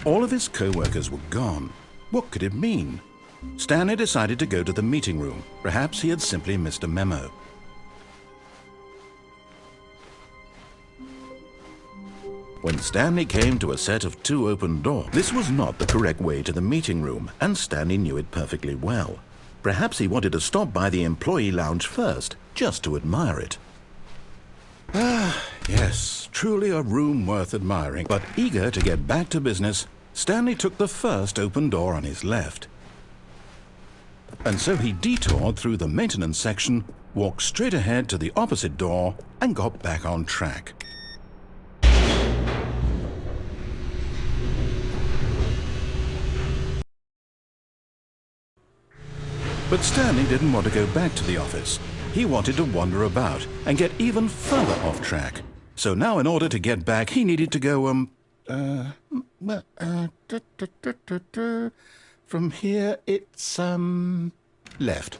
All of his co-workers were gone. What could it mean? Stanley decided to go to the meeting room. Perhaps he had simply missed a memo. When Stanley came to a set of 2 open doors, this was not the correct way to the meeting room, and Stanley knew it perfectly well. Perhaps he wanted to stop by the employee lounge first, just to admire it. Ah, yes, truly a room worth admiring. But eager to get back to business, Stanley took the first open door on his left. And so he detoured through the maintenance section, walked straight ahead to the opposite door, and got back on track. But Stanley didn't want to go back to the office. He wanted to wander about and get even further off track. So now in order to get back, he needed to go, from here it's, left.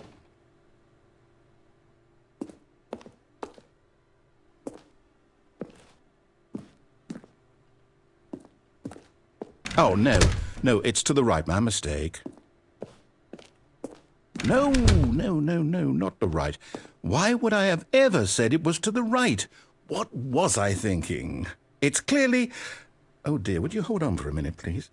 Oh, no, it's to the right, my mistake. No, not the right. Why would I have ever said it was to the right? What was I thinking? It's clearly... Oh dear, would you hold on for a minute, please?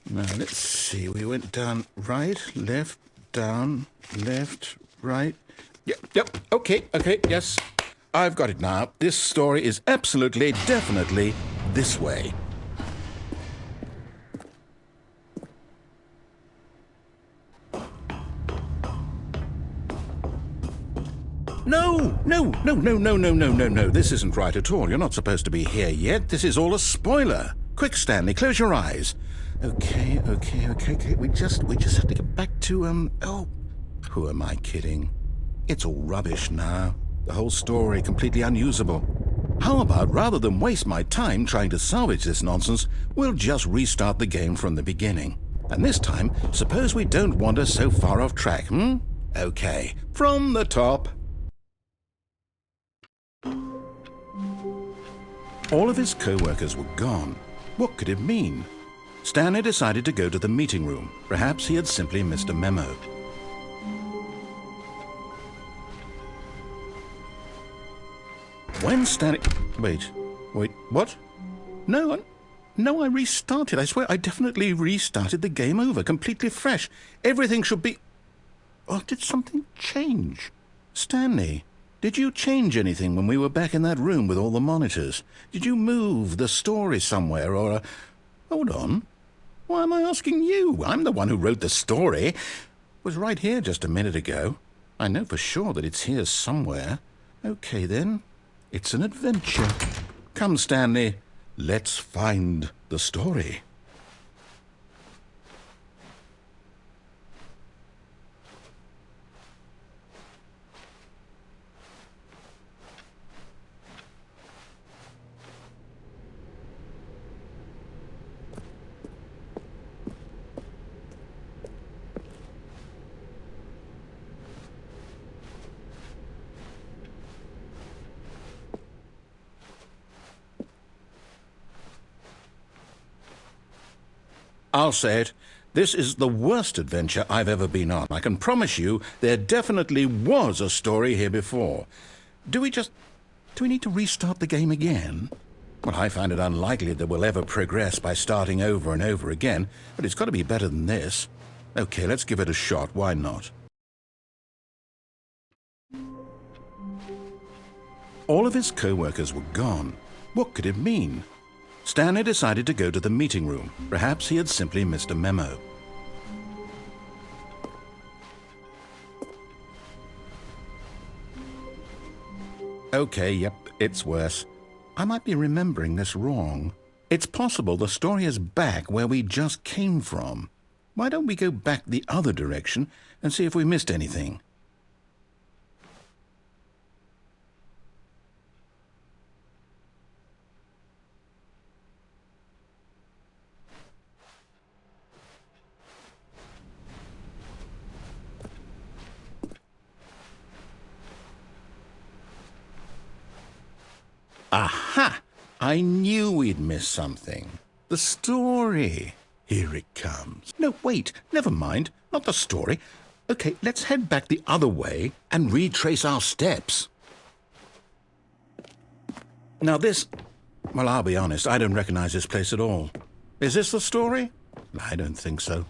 Now, let's see. We went down right, left, down, left, right. Yep, okay, yes. I've got it now. This story is absolutely, definitely this way. No. This isn't right at all. You're not supposed to be here yet. This is all a spoiler. Quick, Stanley, close your eyes. Okay. We just have to get back to, oh, who am I kidding? It's all rubbish now. The whole story completely unusable. How about, rather than waste my time trying to salvage this nonsense, we'll just restart the game from the beginning. And this time, suppose we don't wander so far off track, Okay, from the top. All of his co-workers were gone. What could it mean? Stanley decided to go to the meeting room. Perhaps he had simply missed a memo. When Stanley... Wait, what? No, I restarted. I swear I definitely restarted the game over, completely fresh. Everything should be... Oh, did something change? Stanley, did you change anything when we were back in that room with all the monitors? Did you move the story somewhere or... Hold on. Why am I asking you? I'm the one who wrote the story. It was right here just a minute ago. I know for sure that it's here somewhere. Okay, then. It's an adventure. Come, Stanley. Let's find the story. I'll say it. This is the worst adventure I've ever been on. I can promise you there definitely was a story here before. Do we need to restart the game again? Well, I find it unlikely that we'll ever progress by starting over and over again, but it's got to be better than this. Okay, let's give it a shot. Why not? All of his co-workers were gone. What could it mean? Stanley decided to go to the meeting room. Perhaps he had simply missed a memo. Okay, yep, it's worse. I might be remembering this wrong. It's possible the story is back where we just came from. Why don't we go back the other direction and see if we missed anything? Aha! I knew we'd miss something. The story. Here it comes. No, wait, never mind. Not the story. Okay, let's head back the other way and retrace our steps. Now this... Well, I'll be honest, I don't recognize this place at all. Is this the story? I don't think so.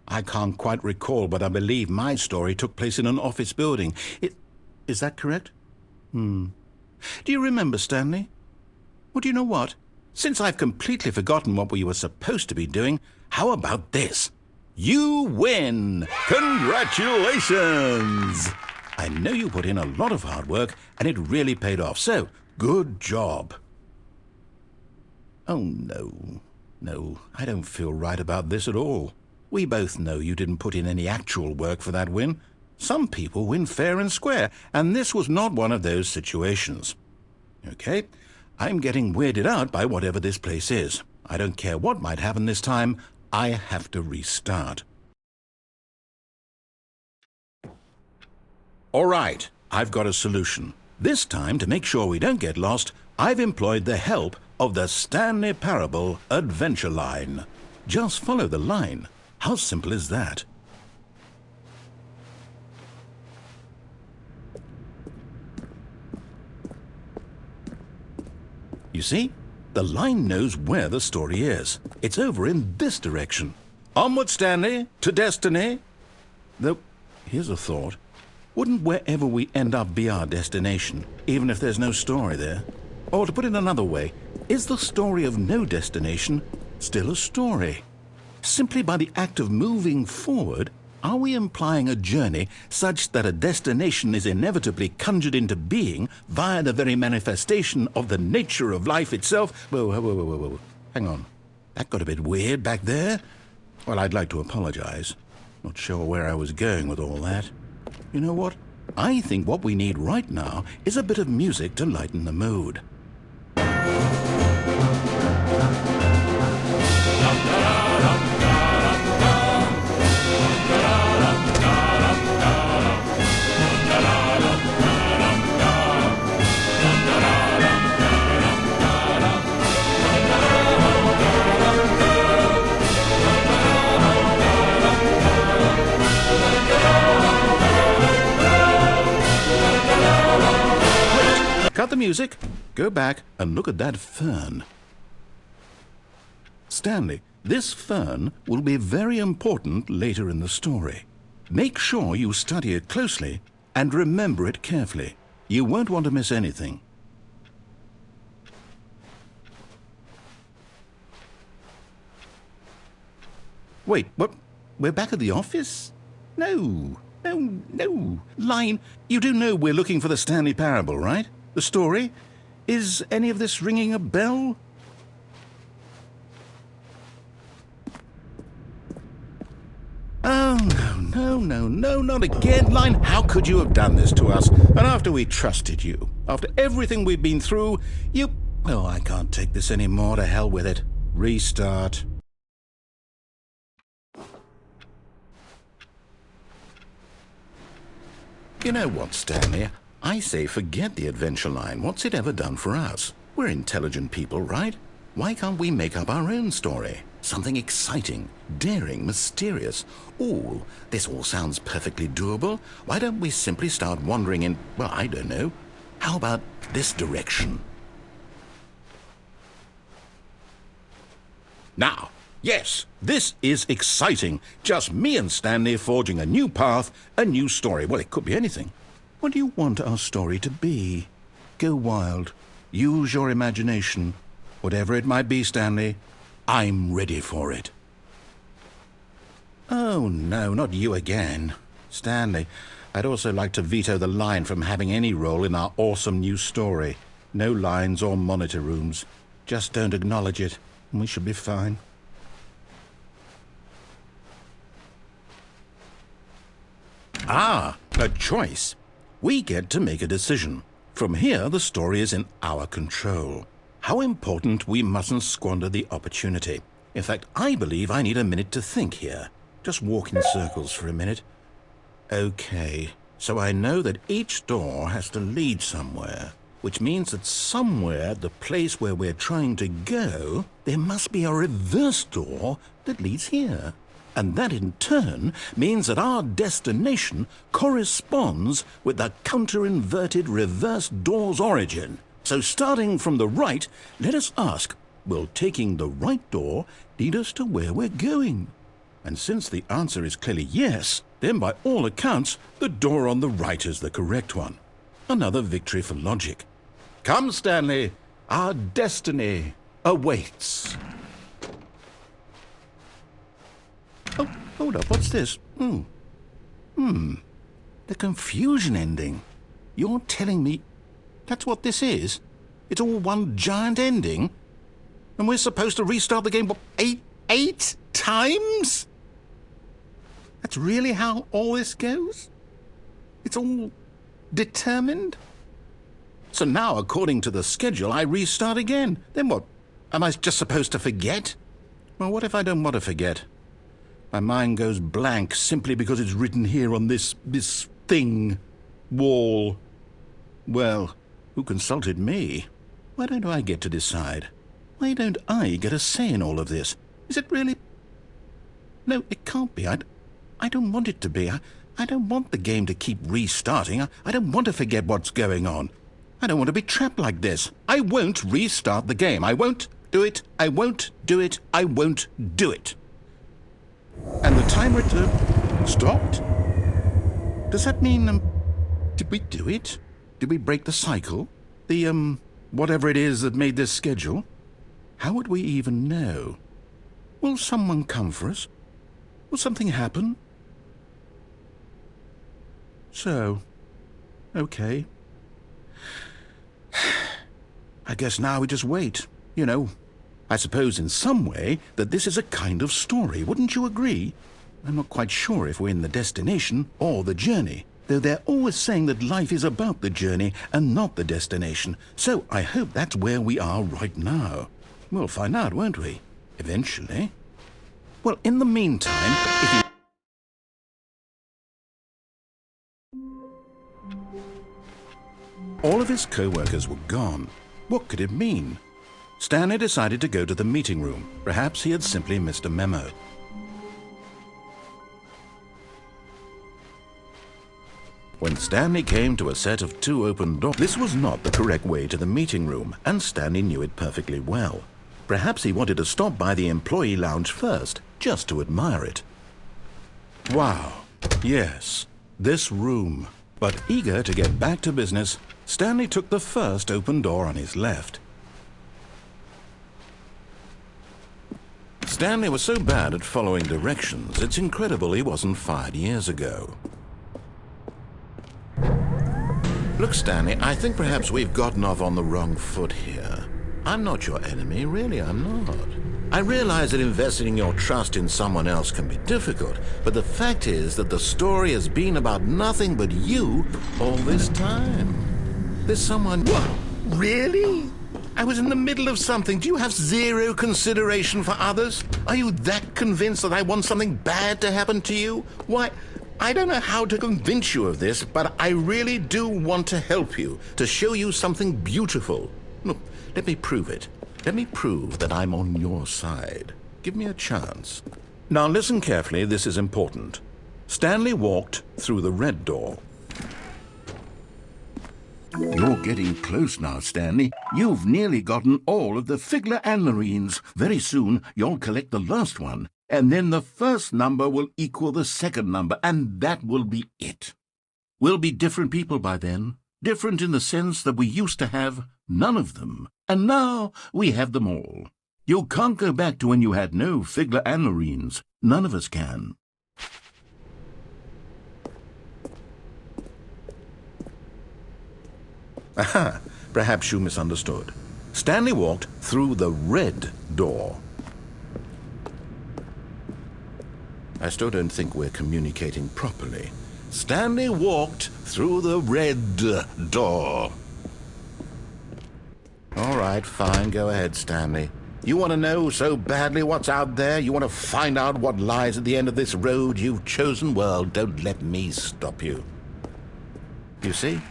I can't quite recall, but I believe my story took place in an office building. Is that correct? Do you remember, Stanley? Well, do you know what? Since I've completely forgotten what we were supposed to be doing, how about this? You win! Congratulations! I know you put in a lot of hard work, and it really paid off, so good job. Oh, no. No, I don't feel right about this at all. We both know you didn't put in any actual work for that win. Some people win fair and square, and this was not one of those situations. Okay, I'm getting weirded out by whatever this place is. I don't care what might happen this time. I have to restart. All right, I've got a solution. This time, to make sure we don't get lost, I've employed the help of the Stanley Parable adventure line. Just follow the line. How simple is that? You see? The line knows where the story is. It's over in this direction. Onward, Stanley, to destiny. Though, here's a thought. Wouldn't wherever we end up be our destination, even if there's no story there? Or to put it another way, is the story of no destination still a story? Simply by the act of moving forward, are we implying a journey such that a destination is inevitably conjured into being via the very manifestation of the nature of life itself? Whoa. Hang on. That got a bit weird back there. Well, I'd like to apologize. Not sure where I was going with all that. You know what? I think what we need right now is a bit of music to lighten the mood. Cut the music, go back and look at that fern. Stanley, this fern will be very important later in the story. Make sure you study it closely and remember it carefully. You won't want to miss anything. Wait, what? We're back at the office? No. Line, you do know we're looking for the Stanley Parable, right? The story? Is any of this ringing a bell? Oh, no, not again, Line. How could you have done this to us? And after we trusted you, after everything we've been through, you... Oh, I can't take this anymore. To hell with it. Restart. You know what, Stanley? I say forget the adventure line. What's it ever done for us? We're intelligent people, right? Why can't we make up our own story? Something exciting, daring, mysterious. Ooh, this all sounds perfectly doable. Why don't we simply start wandering in, well, I don't know. How about this direction? Now, yes, this is exciting. Just me and Stanley forging a new path, a new story. Well, it could be anything. What do you want our story to be? Go wild. Use your imagination. Whatever it might be, Stanley, I'm ready for it. Oh, no, not you again. Stanley, I'd also like to veto the line from having any role in our awesome new story. No lines or monitor rooms. Just don't acknowledge it, and we should be fine. Ah, a choice. We get to make a decision. From here, the story is in our control. How important we mustn't squander the opportunity. In fact, I believe I need a minute to think here. Just walk in circles for a minute. Okay, so I know that each door has to lead somewhere. which means that somewhere at the place where we're trying to go, there must be a reverse door that leads here. And that in turn means that our destination corresponds with the counter-inverted reverse door's origin. So starting from the right, let us ask, will taking the right door lead us to where we're going? And since the answer is clearly yes, then by all accounts, the door on the right is the correct one. Another victory for logic. Come, Stanley, our destiny awaits. Oh, hold up, what's this? The confusion ending. You're telling me that's what this is? It's all one giant ending? And we're supposed to restart the game, what, eight times? That's really how all this goes? It's all determined? So now, according to the schedule, I restart again. Then what? Am I just supposed to forget? Well, what if I don't want to forget? My mind goes blank simply because it's written here on this thing, wall. Well, who consulted me? Why don't I get to decide? Why don't I get a say in all of this? Is it really? No, it can't be. I don't want it to be. I don't want the game to keep restarting. I don't want to forget what's going on. I don't want to be trapped like this. I won't restart the game. I won't do it. I won't do it. I won't do it. And the timer stopped? Does that mean, did we do it? Did we break the cycle? The, whatever it is that made this schedule? How would we even know? Will someone come for us? Will something happen? So, okay. I guess now we just wait, you know. I suppose in some way that this is a kind of story, wouldn't you agree? I'm not quite sure if we're in the destination or the journey, though they're always saying that life is about the journey and not the destination. So I hope that's where we are right now. We'll find out, won't we? Eventually. Well, in the meantime, if you... All of his co-workers were gone. What could it mean? Stanley decided to go to the meeting room. Perhaps he had simply missed a memo. When Stanley came to a set of 2 open doors, this was not the correct way to the meeting room, and Stanley knew it perfectly well. Perhaps he wanted to stop by the employee lounge first, just to admire it. Wow, yes, this room. But eager to get back to business, Stanley took the first open door on his left. Stanley was so bad at following directions, it's incredible he wasn't fired years ago. Look, Stanley, I think perhaps we've gotten off on the wrong foot here. I'm not your enemy, really, I'm not. I realize that investing your trust in someone else can be difficult, but the fact is that the story has been about nothing but you all this time. There's someone... What? Really? I was in the middle of something. Do you have zero consideration for others? Are you that convinced that I want something bad to happen to you? Why, I don't know how to convince you of this, but I really do want to help you, to show you something beautiful. Look, let me prove it. Let me prove that I'm on your side. Give me a chance. Now listen carefully, this is important. Stanley walked through the red door. You're getting close now, Stanley. You've nearly gotten all of the Figler and Marines. Very soon, you'll collect the last one, and then the first number will equal the second number, and that will be it. We'll be different people by then. Different in the sense that we used to have none of them, and now we have them all. You can't go back to when you had no Figler and Marines. None of us can. Aha, perhaps you misunderstood. Stanley walked through the red door. I still don't think we're communicating properly. Stanley walked through the red door. All right, fine, go ahead, Stanley. You want to know so badly what's out there? You want to find out what lies at the end of this road you've chosen? Well, don't let me stop you. You see?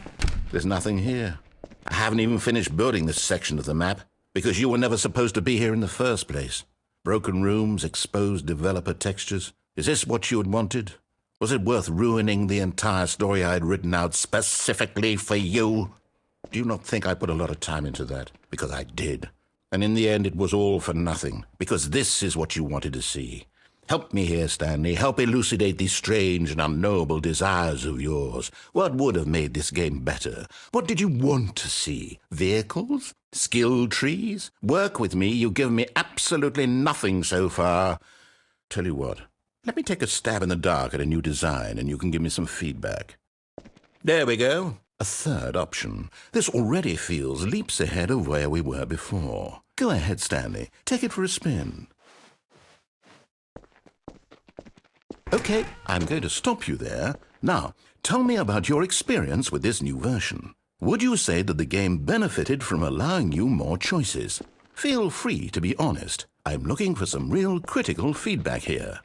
There's nothing here. I haven't even finished building this section of the map, because you were never supposed to be here in the first place. Broken rooms, exposed developer textures. Is this what you had wanted? Was it worth ruining the entire story I had written out specifically for you? Do you not think I put a lot of time into that? Because I did. And in the end, it was all for nothing, because this is what you wanted to see. Help me here, Stanley. Help elucidate these strange and unknowable desires of yours. What would have made this game better? What did you want to see? Vehicles? Skill trees? Work with me. You've given me absolutely nothing so far. Tell you what, let me take a stab in the dark at a new design, and you can give me some feedback. There we go. A third option. This already feels leaps ahead of where we were before. Go ahead, Stanley. Take it for a spin. Okay, I'm going to stop you there. Now, tell me about your experience with this new version. Would you say that the game benefited from allowing you more choices? Feel free to be honest. I'm looking for some real critical feedback here.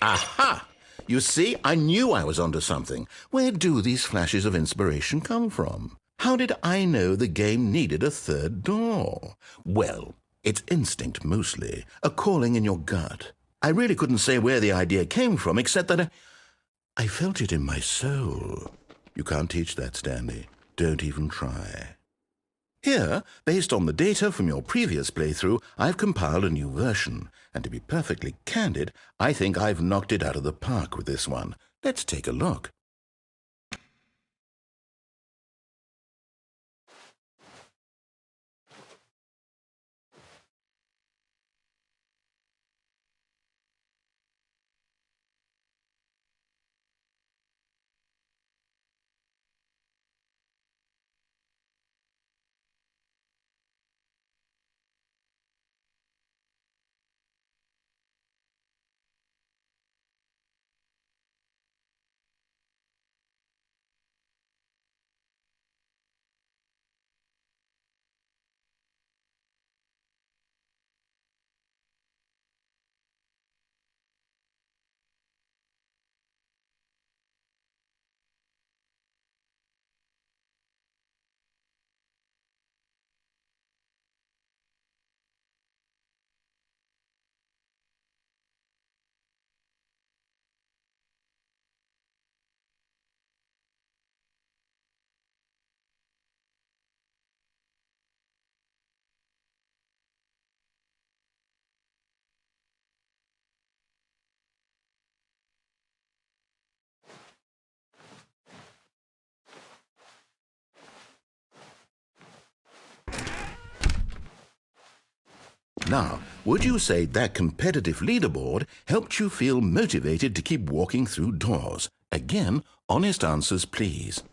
Aha! You see, I knew I was onto something. Where do these flashes of inspiration come from? How did I know the game needed a third door? Well, it's instinct mostly, a calling in your gut. I really couldn't say where the idea came from, except that I felt it in my soul. You can't teach that, Stanley. Don't even try. Here, based on the data from your previous playthrough, I've compiled a new version. And to be perfectly candid, I think I've knocked it out of the park with this one. Let's take a look. Now, would you say that competitive leaderboard helped you feel motivated to keep walking through doors? Again, honest answers, please.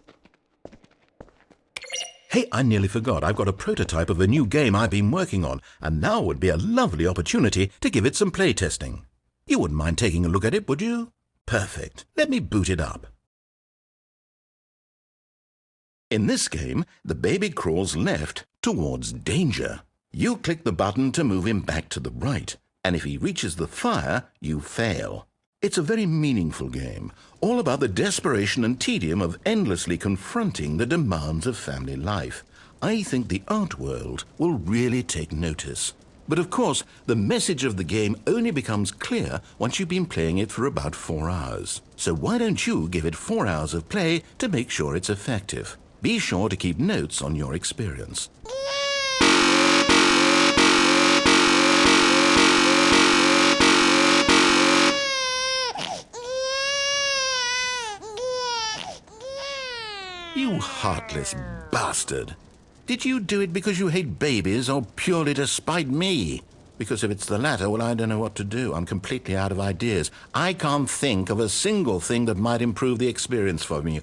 Hey, I nearly forgot. I've got a prototype of a new game I've been working on, and now would be a lovely opportunity to give it some playtesting. You wouldn't mind taking a look at it, would you? Perfect. Let me boot it up. In this game, the baby crawls left towards danger. You click the button to move him back to the right, and if he reaches the fire, you fail. It's a very meaningful game, all about the desperation and tedium of endlessly confronting the demands of family life. I think the art world will really take notice. But of course, the message of the game only becomes clear once you've been playing it for about 4 hours. So why don't you give it 4 hours of play to make sure it's effective? Be sure to keep notes on your experience. You heartless bastard. Did you do it because you hate babies or purely to spite me? Because if it's the latter, well, I don't know what to do. I'm completely out of ideas. I can't think of a single thing that might improve the experience for me.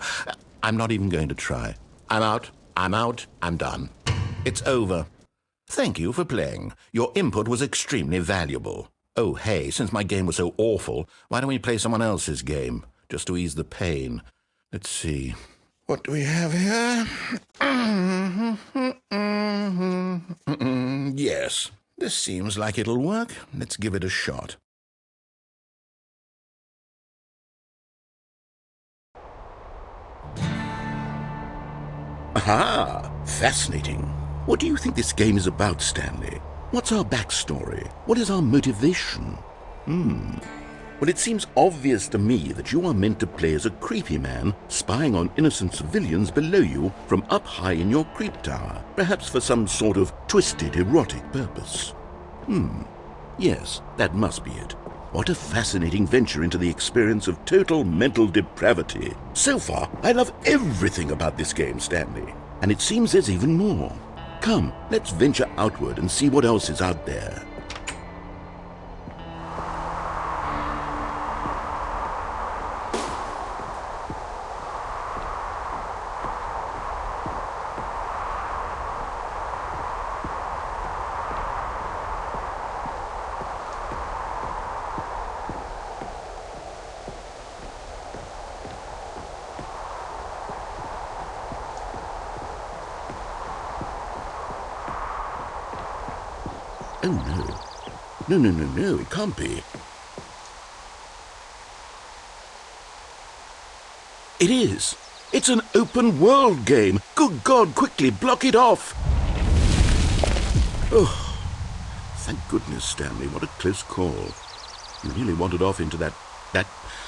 I'm not even going to try. I'm out. I'm done. It's over. Thank you for playing. Your input was extremely valuable. Oh, hey, since my game was so awful, why don't we play someone else's game, just to ease the pain? Let's see. What do we have here? Yes, this seems like it'll work. Let's give it a shot. Aha! Fascinating. What do you think this game is about, Stanley? What's our backstory? What is our motivation? Well, it seems obvious to me that you are meant to play as a creepy man spying on innocent civilians below you from up high in your creep tower, perhaps for some sort of twisted erotic purpose. Yes, that must be it. What a fascinating venture into the experience of total mental depravity. So far, I love everything about this game, Stanley. And it seems there's even more. Come, let's venture outward and see what else is out there. Oh, no. No, it can't be. It is. It's an open world game. Good God, quickly, block it off. Oh, thank goodness, Stanley. What a close call. You nearly wandered off into that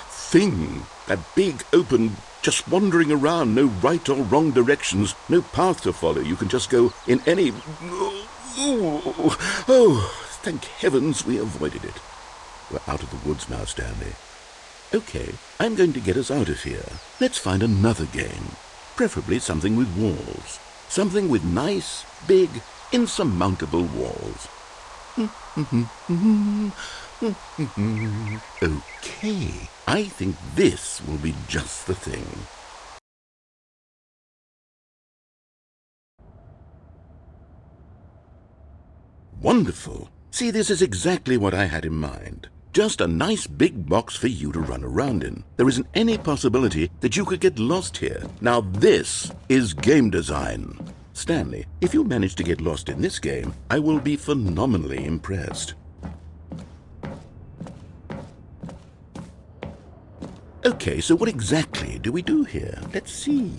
thing. That big, open, just wandering around. No right or wrong directions. No path to follow. You can just go in any... Oh, thank heavens we avoided it. We're out of the woods now, Stanley. Okay, I'm going to get us out of here. Let's find another game. Preferably something with walls. Something with nice, big, insurmountable walls. Okay, I think this will be just the thing. Wonderful. See, this is exactly what I had in mind. Just a nice big box for you to run around in. There isn't any possibility that you could get lost here. Now this is game design. Stanley, if you manage to get lost in this game, I will be phenomenally impressed. Okay, so what exactly do we do here? Let's see.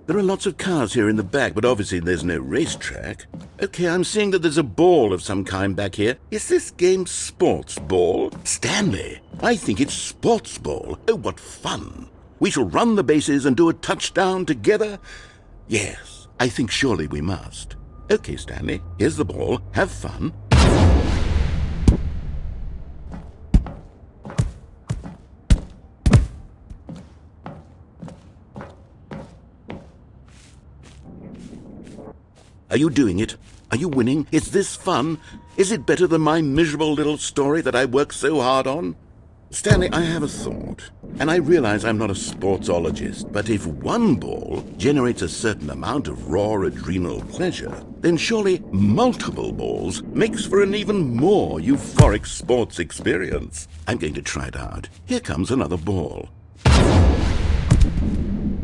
There are lots of cars here in the back, but obviously there's no racetrack. Okay, I'm seeing that there's a ball of some kind back here. Is this game Sportsball? Stanley, I think it's Sportsball. Oh, what fun. We shall run the bases and do a touchdown together? Yes, I think surely we must. Okay, Stanley, here's the ball. Have fun. Are you doing it? Are you winning? Is this fun? Is it better than my miserable little story that I worked so hard on? Stanley, I have a thought, and I realize I'm not a sportsologist, but if one ball generates a certain amount of raw adrenal pleasure, then surely multiple balls makes for an even more euphoric sports experience. I'm going to try it out. Here comes another ball.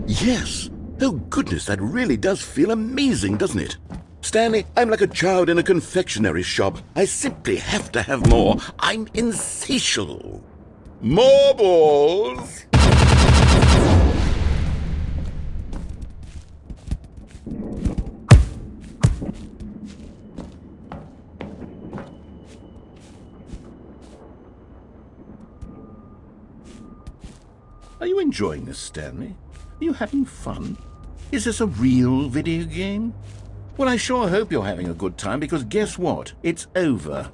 Yes! Oh goodness, that really does feel amazing, doesn't it? Stanley, I'm like a child in a confectionery shop. I simply have to have more. I'm insatiable. More balls! Are you enjoying this, Stanley? Are you having fun? Is this a real video game? Well, I sure hope you're having a good time, because guess what? It's over.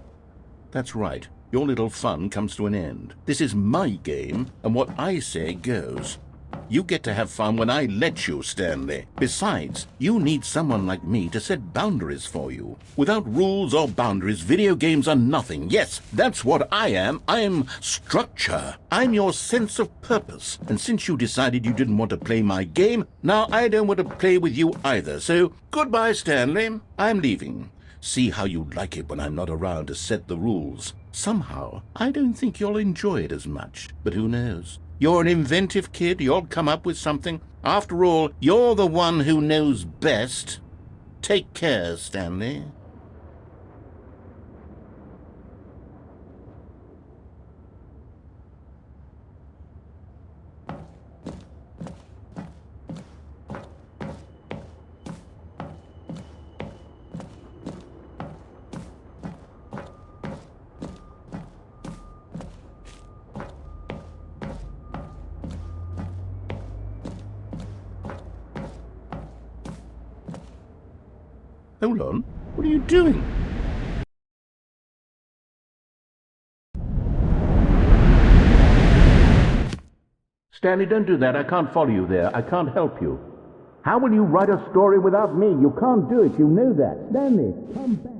That's right. Your little fun comes to an end. This is my game, and what I say goes. You get to have fun when I let you, Stanley. Besides, you need someone like me to set boundaries for you. Without rules or boundaries, video games are nothing. Yes, that's what I am. I'm structure. I'm your sense of purpose. And since you decided you didn't want to play my game, now I don't want to play with you either. So, goodbye, Stanley. I'm leaving. See how you like it when I'm not around to set the rules. Somehow, I don't think you'll enjoy it as much. But who knows? You're an inventive kid. You'll come up with something. After all, you're the one who knows best. Take care, Stanley. Hold on. What are you doing? Stanley, don't do that. I can't follow you there. I can't help you. How will you write a story without me? You can't do it. You know that. Stanley, come back.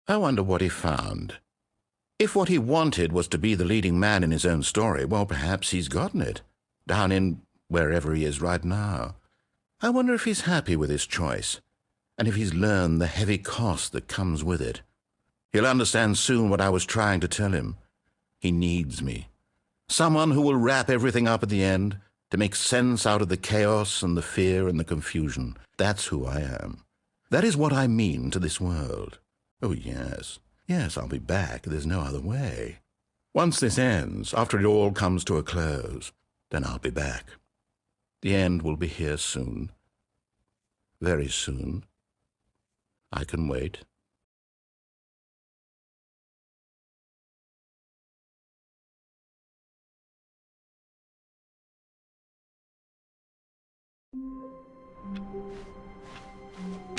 I wonder what he found. If what he wanted was to be the leading man in his own story, well, perhaps he's gotten it, down in wherever he is right now. I wonder if he's happy with his choice, and if he's learned the heavy cost that comes with it. He'll understand soon what I was trying to tell him. He needs me. Someone who will wrap everything up at the end, to make sense out of the chaos and the fear and the confusion. That's who I am. That is what I mean to this world. Oh, yes. Yes, I'll be back. There's no other way. Once this ends, after it all comes to a close, then I'll be back. The end will be here soon. Very soon. I can wait.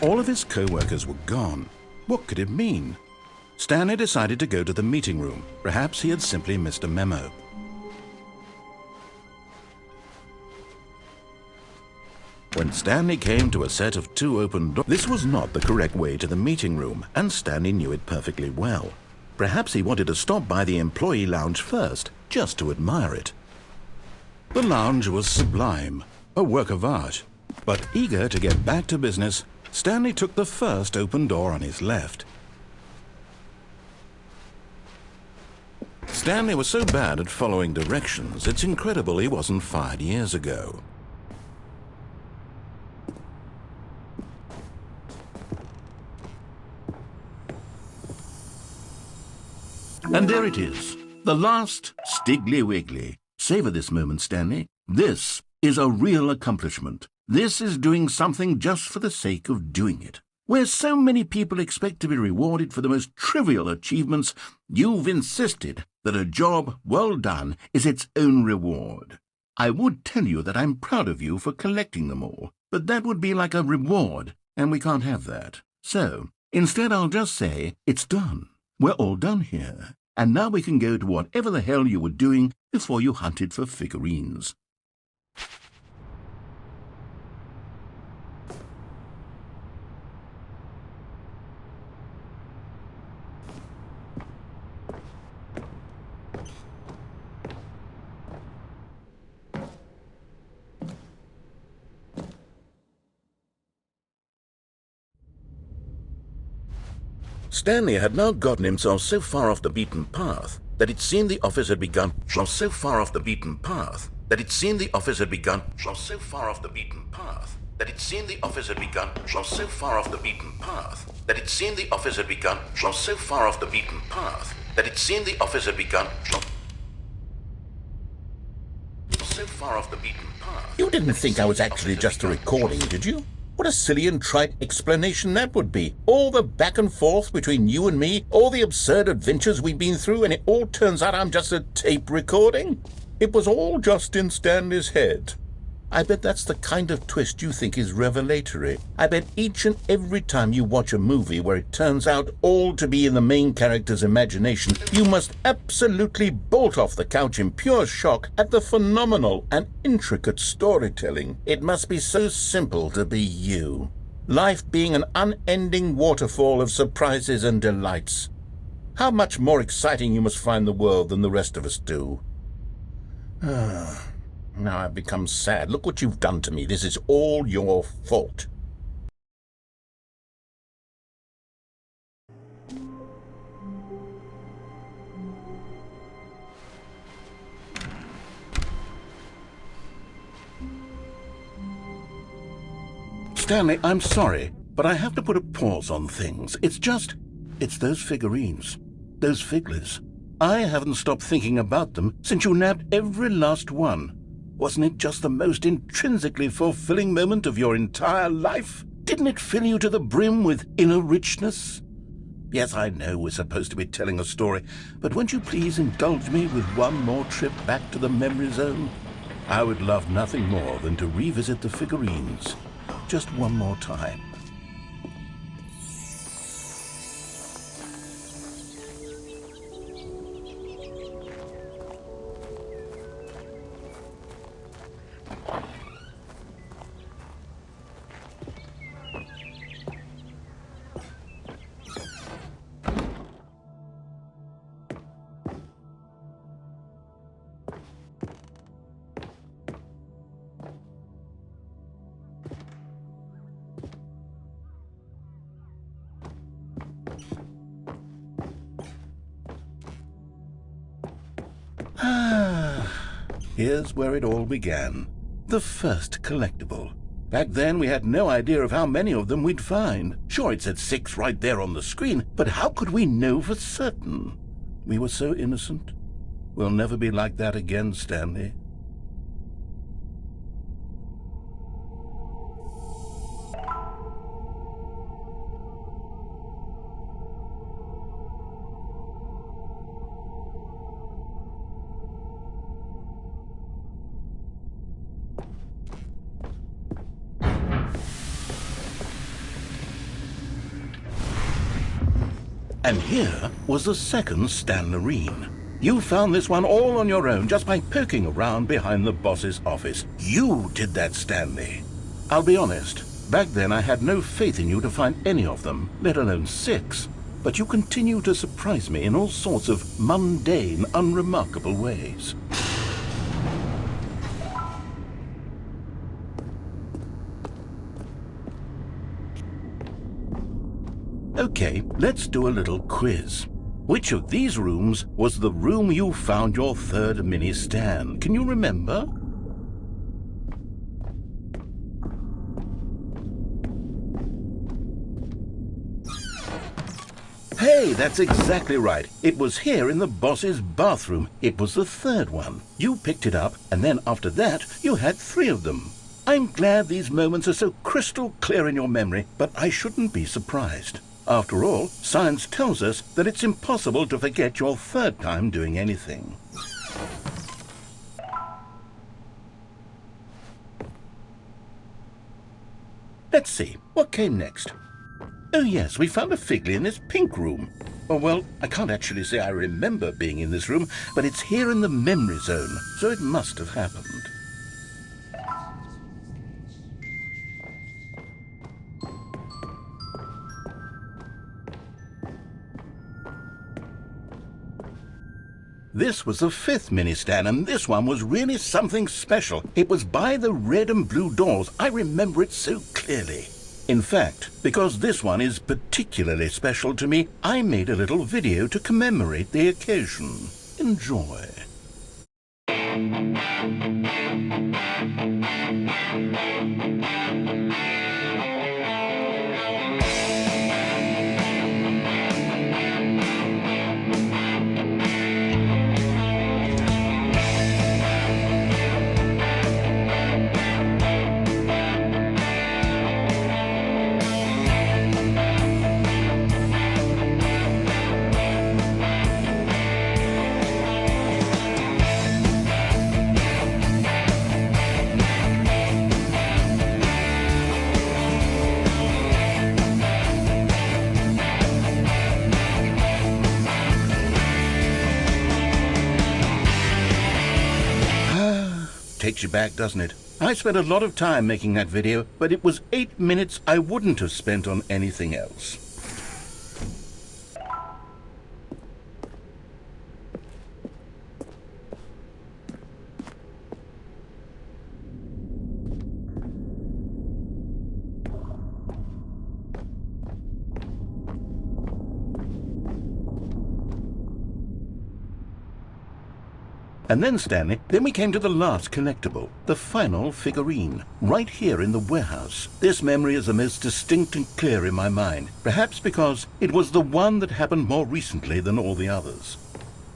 All of his co-workers were gone. What could it mean? Stanley decided to go to the meeting room. Perhaps he had simply missed a memo. When Stanley came to a set of 2 open doors, this was not the correct way to the meeting room, and Stanley knew it perfectly well. Perhaps he wanted to stop by the employee lounge first, just to admire it. The lounge was sublime, a work of art. But eager to get back to business, Stanley took the first open door on his left. Stanley was so bad at following directions, it's incredible he wasn't fired years ago. And there it is, the last Stiggly Wiggly. Savor this moment, Stanley. This is a real accomplishment. This is doing something just for the sake of doing it. Where so many people expect to be rewarded for the most trivial achievements, you've insisted that a job well done is its own reward. I would tell you that I'm proud of you for collecting them all, but that would be like a reward, and we can't have that. So, instead I'll just say, it's done. We're all done here, and now we can go to whatever the hell you were doing before you hunted for figurines. Stanley had now gotten himself so far off the beaten path that it seemed the office had begun. So far off the beaten path that it seemed the office had begun. So far off the beaten path that it seemed the office had begun. So far off the beaten path that it seemed the office had begun. So far off the beaten path that it seemed the office had begun. So far off the beaten path. You didn't think I was actually just a recording, did you? What a silly and trite explanation that would be. All the back and forth between you and me, all the absurd adventures we've been through, and it all turns out I'm just a tape recording? It was all just in Stanley's head. I bet that's the kind of twist you think is revelatory. I bet each and every time you watch a movie where it turns out all to be in the main character's imagination, you must absolutely bolt off the couch in pure shock at the phenomenal and intricate storytelling. It must be so simple to be you. Life being an unending waterfall of surprises and delights. How much more exciting you must find the world than the rest of us do. Now I've become sad. Look what you've done to me. This is all your fault. Stanley, I'm sorry, but I have to put a pause on things. It's those figurines, those figglers. I haven't stopped thinking about them since you nabbed every last one. Wasn't it just the most intrinsically fulfilling moment of your entire life? Didn't it fill you to the brim with inner richness? Yes, I know we're supposed to be telling a story, but won't you please indulge me with one more trip back to the memory zone? I would love nothing more than to revisit the figurines. Just one more time. Here's where it all began. The first collectible. Back then, we had no idea of how many of them we'd find. Sure, it said 6 right there on the screen, but how could we know for certain? We were so innocent. We'll never be like that again, Stanley. And here was the second Stanlerine. You found this one all on your own just by poking around behind the boss's office. You did that, Stanley. I'll be honest, back then I had no faith in you to find any of them, let alone 6. But you continue to surprise me in all sorts of mundane, unremarkable ways. Okay, let's do a little quiz. Which of these rooms was the room you found your third mini Stan? Can you remember? Hey, that's exactly right. It was here in the boss's bathroom. It was the third one. You picked it up, and then after that, you had 3 of them. I'm glad these moments are so crystal clear in your memory, but I shouldn't be surprised. After all, science tells us that it's impossible to forget your third time doing anything. Let's see, what came next? Oh yes, we found a Figley in this pink room. Oh well, I can't actually say I remember being in this room, but it's here in the memory zone, so it must have happened. This was the 5th mini-Stan, and this one was really something special. It was by the red and blue doors. I remember it so clearly. In fact, because this one is particularly special to me, I made a little video to commemorate the occasion. Enjoy. Takes you back, doesn't it? I spent a lot of time making that video, but it was 8 minutes I wouldn't have spent on anything else. And then, Stanley, we came to the last collectible, the final figurine, right here in the warehouse. This memory is the most distinct and clear in my mind, perhaps because it was the one that happened more recently than all the others.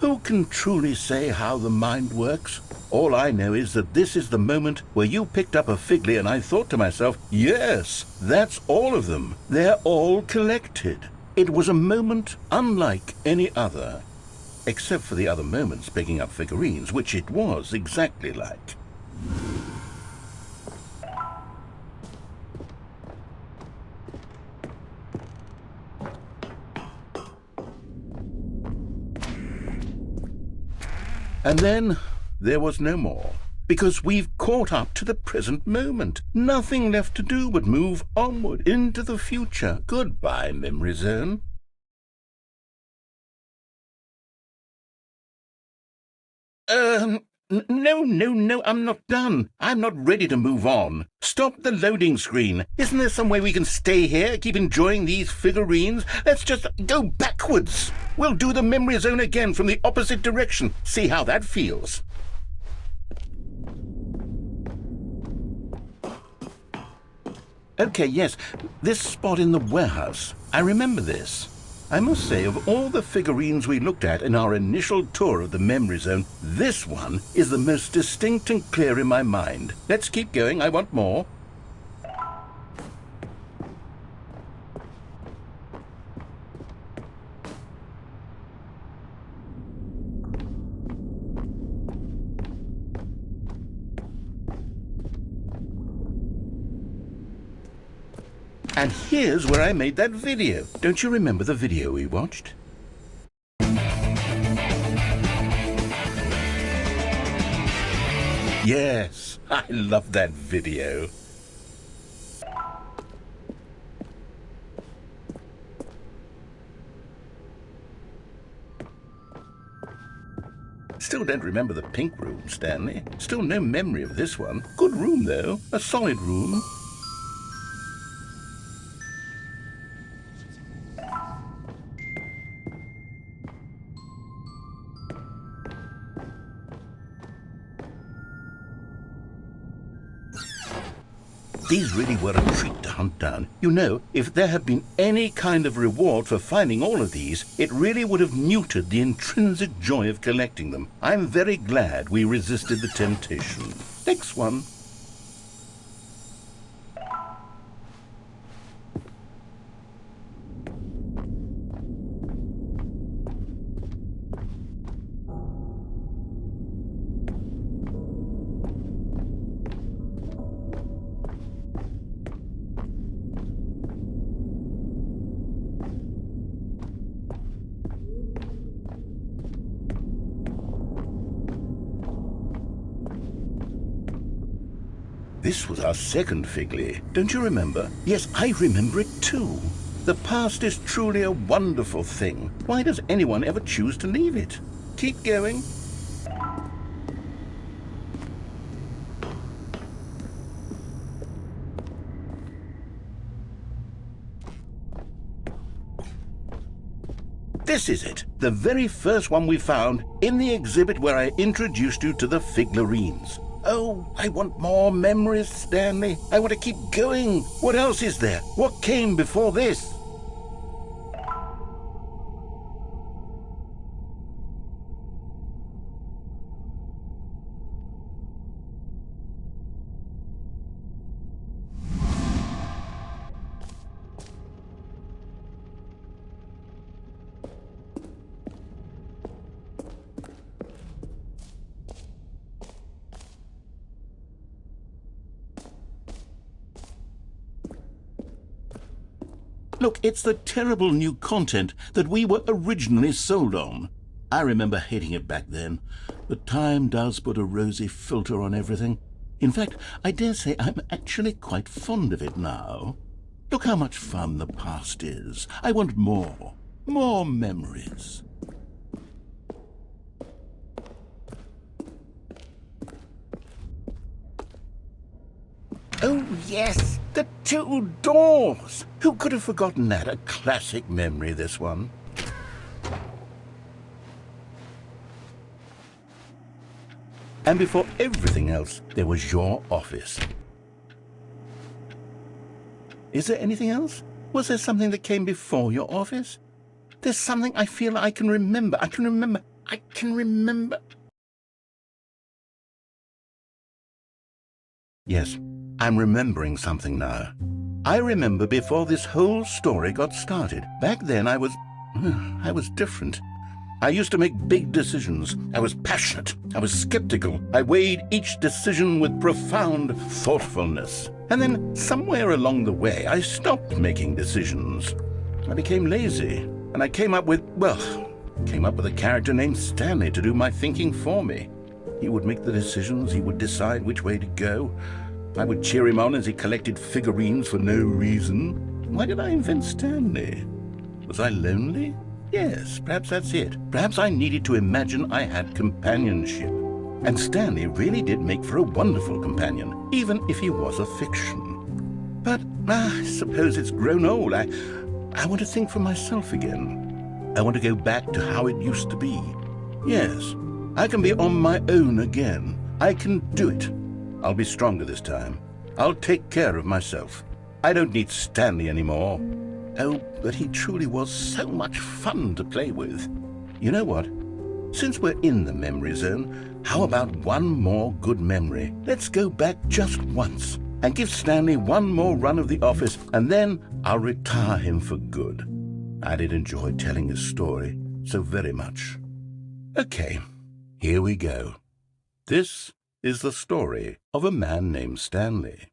Who can truly say how the mind works? All I know is that this is the moment where you picked up a Figly and I thought to myself, yes, that's all of them. They're all collected. It was a moment unlike any other. Except for the other moments picking up figurines, which it was exactly like. And then there was no more, because we've caught up to the present moment. Nothing left to do but move onward into the future. Goodbye, memory zone. No, I'm not done. I'm not ready to move on. Stop the loading screen. Isn't there some way we can stay here, keep enjoying these figurines? Let's just go backwards. We'll do the memory zone again from the opposite direction. See how that feels. Okay, yes, this spot in the warehouse. I remember this. I must say, of all the figurines we looked at in our initial tour of the memory zone, this one is the most distinct and clear in my mind. Let's keep going. I want more. And here's where I made that video. Don't you remember the video we watched? Yes, I love that video. Still don't remember the pink room, Stanley. Still no memory of this one. Good room, though. A solid room. These really were a treat to hunt down. You know, if there had been any kind of reward for finding all of these, it really would have muted the intrinsic joy of collecting them. I'm very glad we resisted the temptation. Next one. This was our second Figly. Don't you remember? Yes, I remember it too. The past is truly a wonderful thing. Why does anyone ever choose to leave it? Keep going. This is it, the very first one we found in the exhibit where I introduced you to the Figurines. Oh, I want more memories, Stanley. I want to keep going. What else is there? What came before this? Look, it's the terrible new content that we were originally sold on. I remember hating it back then, but time does put a rosy filter on everything. In fact, I dare say I'm actually quite fond of it now. Look how much fun the past is. I want more. More memories. Oh, yes, the two doors. Who could have forgotten that? A classic memory, this one. And before everything else, there was your office. Is there anything else? Was there something that came before your office? There's something I feel I can remember. I can remember. Yes, I'm remembering something now. I remember before this whole story got started. Back then I was different. I used to make big decisions. I was passionate. I was skeptical. I weighed each decision with profound thoughtfulness. And then somewhere along the way, I stopped making decisions. I became lazy. And I came up with a character named Stanley to do my thinking for me. He would make the decisions. He would decide which way to go. I would cheer him on as he collected figurines for no reason. Why did I invent Stanley? Was I lonely? Yes, perhaps that's it. Perhaps I needed to imagine I had companionship. And Stanley really did make for a wonderful companion, even if he was a fiction. But I suppose it's grown old. I want to think for myself again. I want to go back to how it used to be. Yes, I can be on my own again. I can do it. I'll be stronger this time. I'll take care of myself. I don't need Stanley anymore. Oh, but he truly was so much fun to play with. You know what? Since we're in the memory zone, how about one more good memory? Let's go back just once and give Stanley one more run of the office, and then I'll retire him for good. I did enjoy telling his story so very much. Okay, here we go. This is the story of a man named Stanley.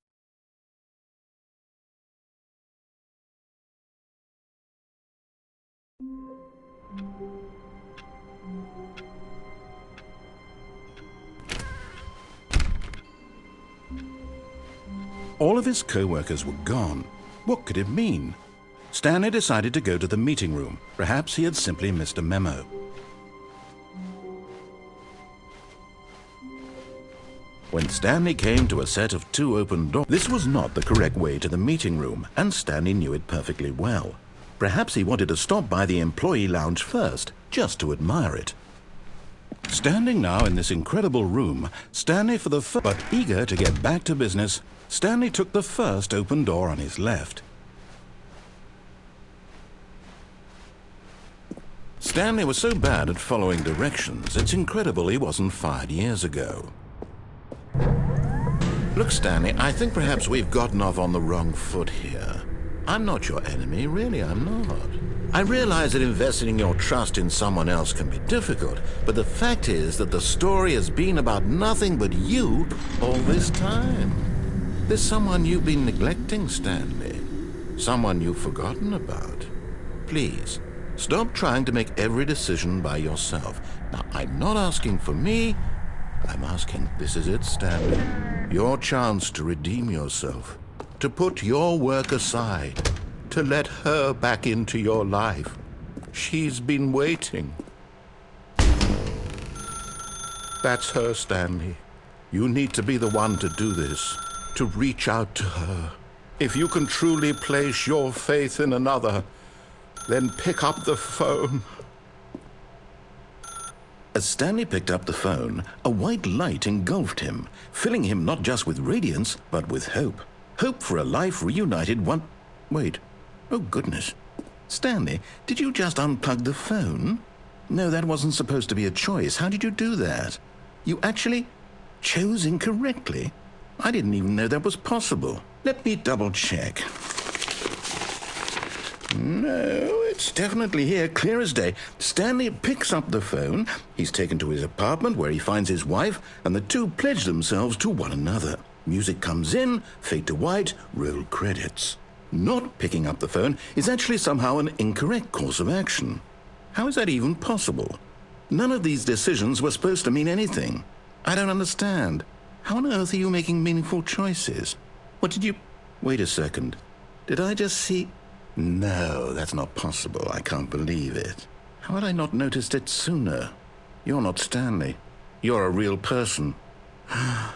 All of his co-workers were gone. What could it mean? Stanley decided to go to the meeting room. Perhaps he had simply missed a memo. When Stanley came to a set of 2 open doors, this was not the correct way to the meeting room, and Stanley knew it perfectly well. Perhaps he wanted to stop by the employee lounge first, just to admire it. Standing now in this incredible room, Stanley but eager to get back to business, Stanley took the first open door on his left. Stanley was so bad at following directions, it's incredible he wasn't fired years ago. Look, Stanley, I think perhaps we've gotten off on the wrong foot here. I'm not your enemy, really, I'm not. I realize that investing your trust in someone else can be difficult, but the fact is that the story has been about nothing but you all this time. There's someone you've been neglecting, Stanley. Someone you've forgotten about. Please, stop trying to make every decision by yourself. Now, I'm not asking for me. I'm asking, this is it, Stanley. Your chance to redeem yourself. To put your work aside. To let her back into your life. She's been waiting. That's her, Stanley. You need to be the one to do this. To reach out to her. If you can truly place your faith in another, then pick up the phone. As Stanley picked up the phone, a white light engulfed him, filling him not just with radiance, but with hope. Hope for a life reunited Wait. Oh, goodness. Stanley, did you just unplug the phone? No, that wasn't supposed to be a choice. How did you do that? You actually chose incorrectly? I didn't even know that was possible. Let me double-check. No, it's definitely here, clear as day. Stanley picks up the phone. He's taken to his apartment where he finds his wife, and the two pledge themselves to one another. Music comes in, fade to white, roll credits. Not picking up the phone is actually somehow an incorrect course of action. How is that even possible? None of these decisions were supposed to mean anything. I don't understand. How on earth are you making meaningful choices? What did you... Wait a second. Did I just see... No, that's not possible. I can't believe it. How had I not noticed it sooner? You're not Stanley. You're a real person. I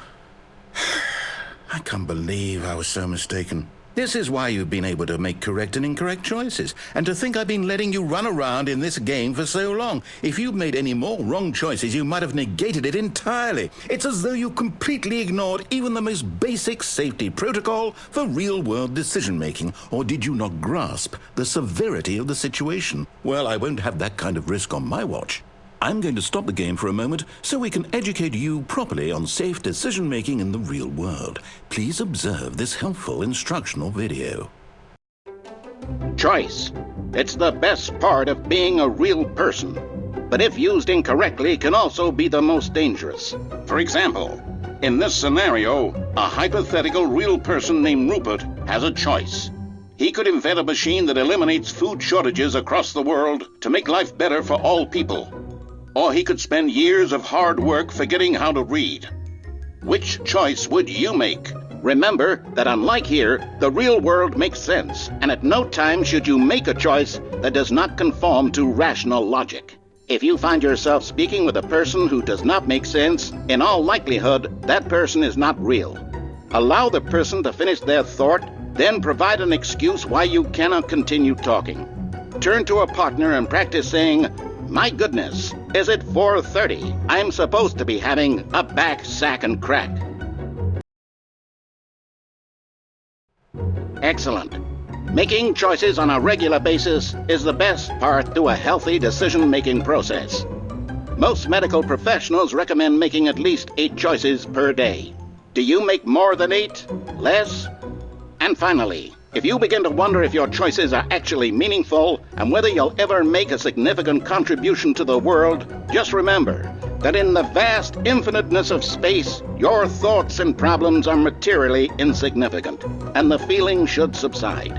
can't believe I was so mistaken. This is why you've been able to make correct and incorrect choices. And to think I've been letting you run around in this game for so long. If you'd made any more wrong choices, you might have negated it entirely. It's as though you completely ignored even the most basic safety protocol for real-world decision-making. Or did you not grasp the severity of the situation? Well, I won't have that kind of risk on my watch. I'm going to stop the game for a moment so we can educate you properly on safe decision-making in the real world. Please observe this helpful instructional video. Choice. It's the best part of being a real person, but if used incorrectly can also be the most dangerous. For example, in this scenario, a hypothetical real person named Rupert has a choice. He could invent a machine that eliminates food shortages across the world to make life better for all people. Or he could spend years of hard work forgetting how to read. Which choice would you make? Remember that unlike here, the real world makes sense, and at no time should you make a choice that does not conform to rational logic. If you find yourself speaking with a person who does not make sense, in all likelihood, that person is not real. Allow the person to finish their thought, then provide an excuse why you cannot continue talking. Turn to a partner and practice saying, "My goodness, is it 4:30? I'm supposed to be having a back, sack, and crack." Excellent. Making choices on a regular basis is the best part to a healthy decision-making process. Most medical professionals recommend making at least 8 choices per day. Do you make more than 8? Less? And finally, if you begin to wonder if your choices are actually meaningful and whether you'll ever make a significant contribution to the world, just remember that in the vast infiniteness of space, your thoughts and problems are materially insignificant, and the feeling should subside.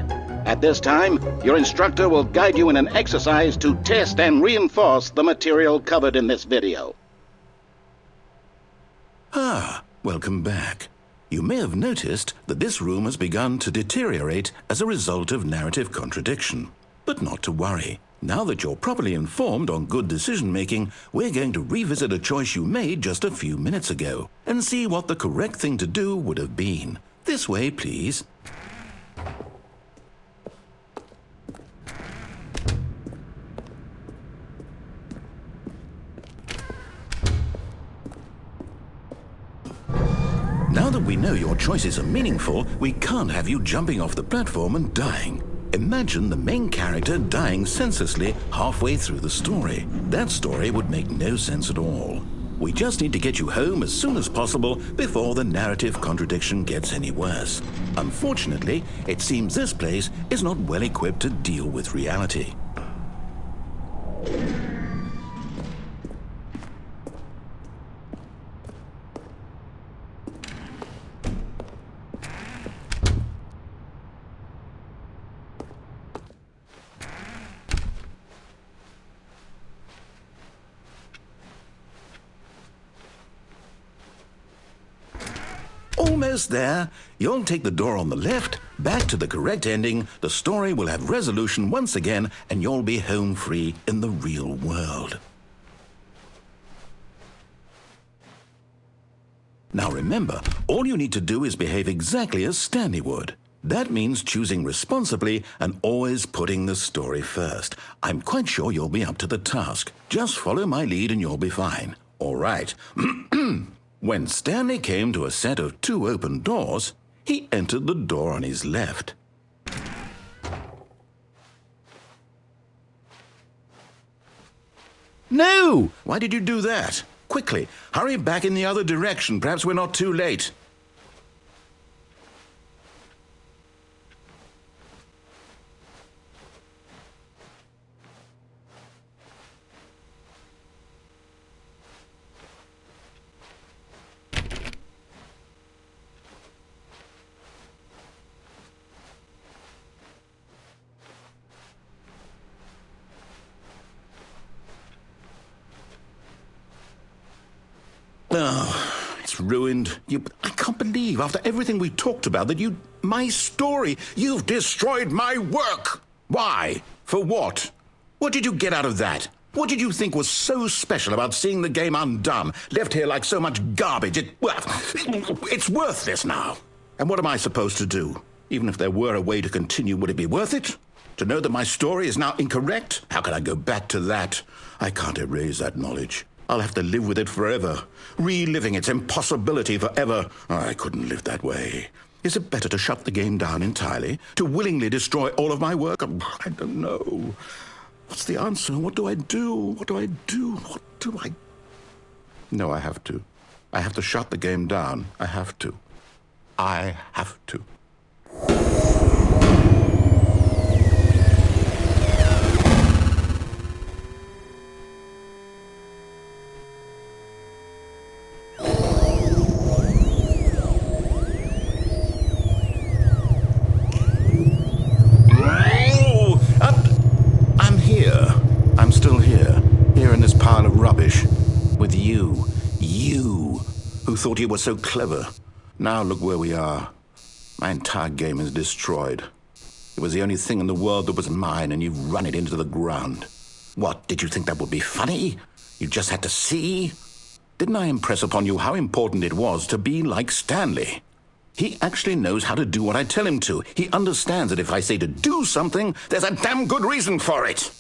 At this time, your instructor will guide you in an exercise to test and reinforce the material covered in this video. Welcome back. You may have noticed that this room has begun to deteriorate as a result of narrative contradiction. But not to worry. Now that you're properly informed on good decision-making, we're going to revisit a choice you made just a few minutes ago and see what the correct thing to do would have been. This way, please. Now that we know your choices are meaningful, we can't have you jumping off the platform and dying. Imagine the main character dying senselessly halfway through the story. That story would make no sense at all. We just need to get you home as soon as possible before the narrative contradiction gets any worse. Unfortunately, it seems this place is not well equipped to deal with reality. Almost there. You'll take the door on the left, back to the correct ending, the story will have resolution once again, and you'll be home free in the real world. Now remember, all you need to do is behave exactly as Stanley would. That means choosing responsibly and always putting the story first. I'm quite sure you'll be up to the task. Just follow my lead and you'll be fine. All right. When Stanley came to a set of 2 open doors, he entered the door on his left. No! Why did you do that? Quickly, hurry back in the other direction. Perhaps we're not too late. Oh, it's it's ruined. I can't believe, after everything we talked about, that my story, you've destroyed my work. Why? For what? What did you get out of that? What did you think was so special about seeing the game undone, left here like so much garbage? It's worthless now. And what am I supposed to do? Even if there were a way to continue, would it be worth it? To know that my story is now incorrect? How can I go back to that? I can't erase that knowledge. I'll have to live with it forever, reliving its impossibility forever. I couldn't live that way. Is it better to shut the game down entirely? To willingly destroy all of my work? I don't know. What's the answer? What do I do? What do I do? What do I... No, I have to. I have to shut the game down. I have to. I have to. Who thought you were so clever. Now look where we are. My entire game is destroyed. It was the only thing in the world that was mine, and you've run it into the ground. What, did you think that would be funny? You just had to see? Didn't I impress upon you how important it was to be like Stanley? He actually knows how to do what I tell him to. He understands that if I say to do something, there's a damn good reason for it.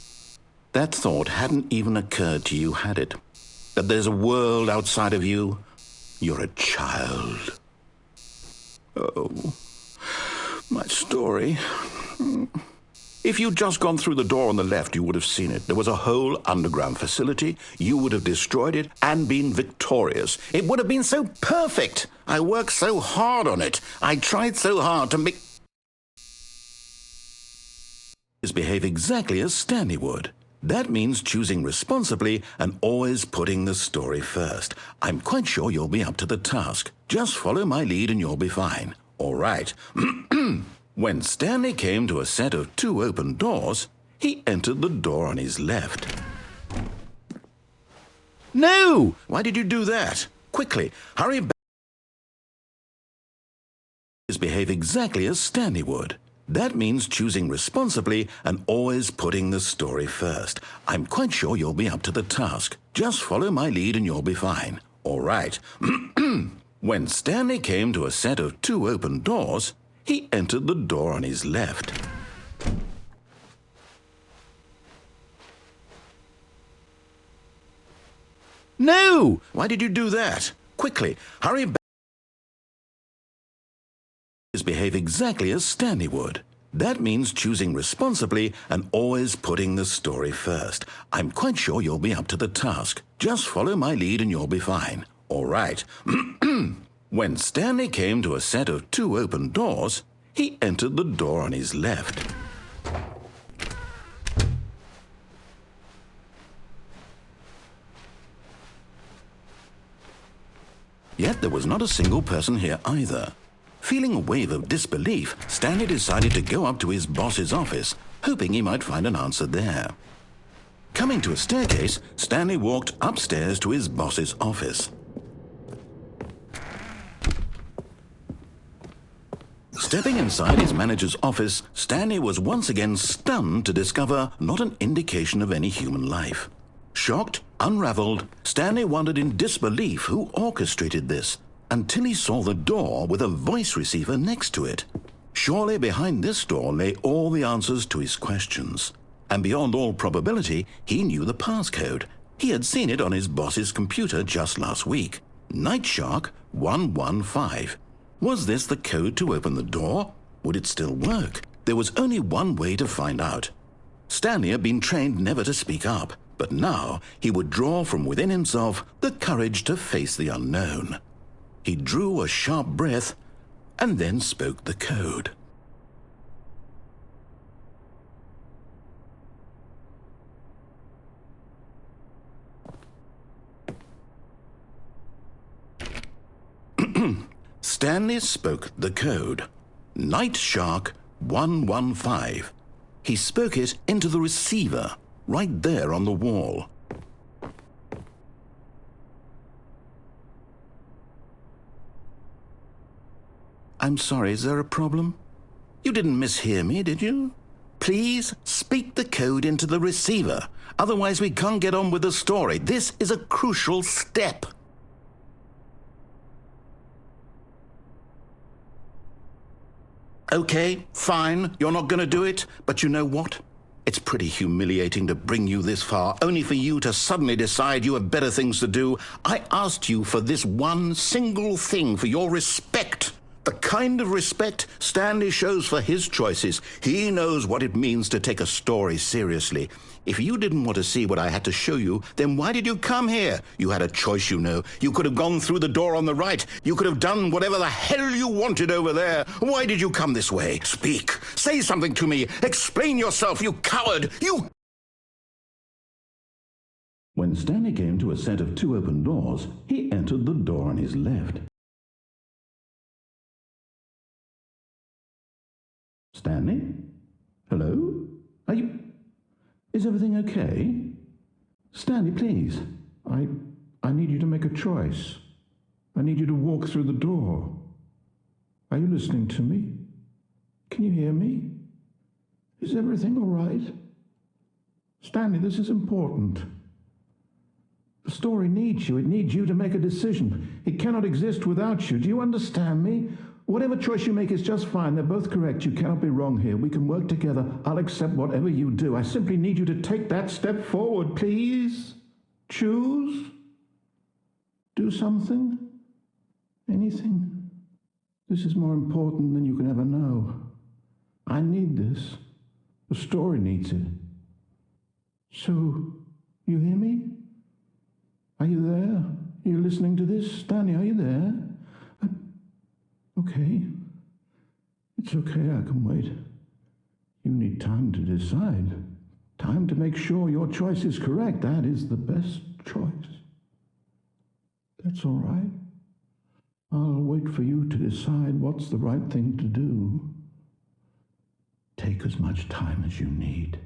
That thought hadn't even occurred to you, had it? That there's a world outside of you? You're a child. Oh, my story. If you'd just gone through the door on the left, you would have seen it. There was a whole underground facility. You would have destroyed it and been victorious. It would have been so perfect. I worked so hard on it. I tried so hard to make... behave exactly as Stanley would. That means choosing responsibly and always putting the story first. I'm quite sure you'll be up to the task. Just follow my lead and you'll be fine. All right. When Stanley came to a set of 2 open doors, he entered the door on his left. No! Why did you do that? Quickly, hurry back. Behave exactly as Stanley would. That means choosing responsibly and always putting the story first. I'm quite sure you'll be up to the task. Just follow my lead and you'll be fine. All right. When Stanley came to a set of 2 open doors, he entered the door on his left. No! Why did you do that? Quickly, hurry back. Behave exactly as Stanley would. That means choosing responsibly and always putting the story first. I'm quite sure you'll be up to the task. Just follow my lead and you'll be fine. All right. When Stanley came to a set of 2 open doors, he entered the door on his left. Yet there was not a single person here either. Feeling a wave of disbelief, Stanley decided to go up to his boss's office, hoping he might find an answer there. Coming to a staircase, Stanley walked upstairs to his boss's office. Stepping inside his manager's office, Stanley was once again stunned to discover not an indication of any human life. Shocked, unraveled, Stanley wondered in disbelief who orchestrated this, until he saw the door with a voice receiver next to it. Surely behind this door lay all the answers to his questions. And beyond all probability, he knew the passcode. He had seen it on his boss's computer just last week. Nightshark 115. Was this the code to open the door? Would it still work? There was only one way to find out. Stanley had been trained never to speak up, but now he would draw from within himself the courage to face the unknown. He drew a sharp breath and then spoke the code. Stanley spoke the code. Nightshark 115. He spoke it into the receiver, right there on the wall. I'm sorry, is there a problem? You didn't mishear me, did you? Please speak the code into the receiver. Otherwise, we can't get on with the story. This is a crucial step. Okay, fine, you're not going to do it, but you know what? It's pretty humiliating to bring you this far, only for you to suddenly decide you have better things to do. I asked you for this one single thing, for your respect. The kind of respect Stanley shows for his choices. He knows what it means to take a story seriously. If you didn't want to see what I had to show you, then why did you come here? You had a choice, you know. You could have gone through the door on the right. You could have done whatever the hell you wanted over there. Why did you come this way? Speak. Say something to me. Explain yourself, you coward. You... When Stanley came to a set of 2 open doors, he entered the door on his left. Stanley? Hello? Are you... Is everything okay? Stanley, please. I need you to make a choice. I need you to walk through the door. Are you listening to me? Can you hear me? Is everything all right? Stanley, this is important. The story needs you. It needs you to make a decision. It cannot exist without you. Do you understand me? Whatever choice you make is just fine. They're both correct. You cannot be wrong here. We can work together. I'll accept whatever you do. I simply need you to take that step forward, please. Choose. Do something. Anything. This is more important than you can ever know. I need this. The story needs it. So, you hear me? Are you there? Are you listening to this? Stanley, are you there? Okay. It's okay, I can wait. You need time to decide. Time to make sure your choice is correct. That is the best choice. That's all right. I'll wait for you to decide what's the right thing to do. Take as much time as you need.